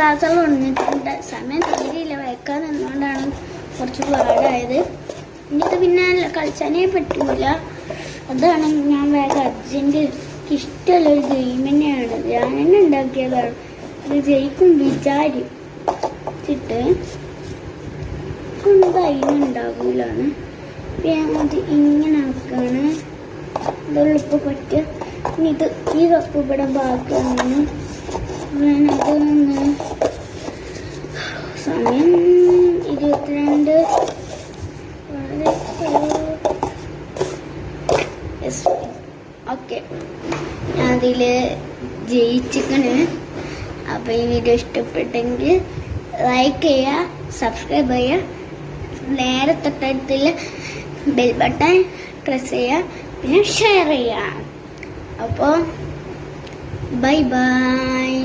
ക്ലാസ്സുകൾ വന്നിട്ടുണ്ട്. സമയം തീരെയില്ല, വയ്ക്കാൻ നിന്നുകൊണ്ടാണ് കുറച്ച് പാടായത്. എനിക്ക് പിന്നെ കളിച്ചാനേ പറ്റൂല. അതാണ് ഞാൻ വേഗം അർജൻറ്റ്. ഇഷ്ടമുള്ളൊരു ഗെയിം തന്നെയാണ്. ഞാൻ തന്നെ ഉണ്ടാക്കിയതാണ്. ഇത് ജയിക്കും വിചാരിച്ചിട്ട് എന്താ അതിനുണ്ടാകൂലാണ്. അത് ഇങ്ങനെ ആക്കാണ്. ഇതുള്ള ഇപ്പോൾ പറ്റുക. ഇനി ഈ കപ്പ് ഇവിടെ ബാക്കിയാണ്. അതൊന്ന് സമയം 22. ഓക്കെ, ഞാൻ അതിൽ ജയിച്ചിക്കണ്. അപ്പോൾ ഈ വീഡിയോ ഇഷ്ടപ്പെട്ടെങ്കിൽ ലൈക്ക് ചെയ്യുക, സബ്സ്ക്രൈബ് ചെയ്യുക, നേരെ തൊട്ടടുത്തുള്ള ബെൽ ബട്ടൺ പ്രസ് ചെയ്യുക, പിന്നെ ഷെയർ ചെയ്യുക. അപ്പോൾ ബൈ ബൈ.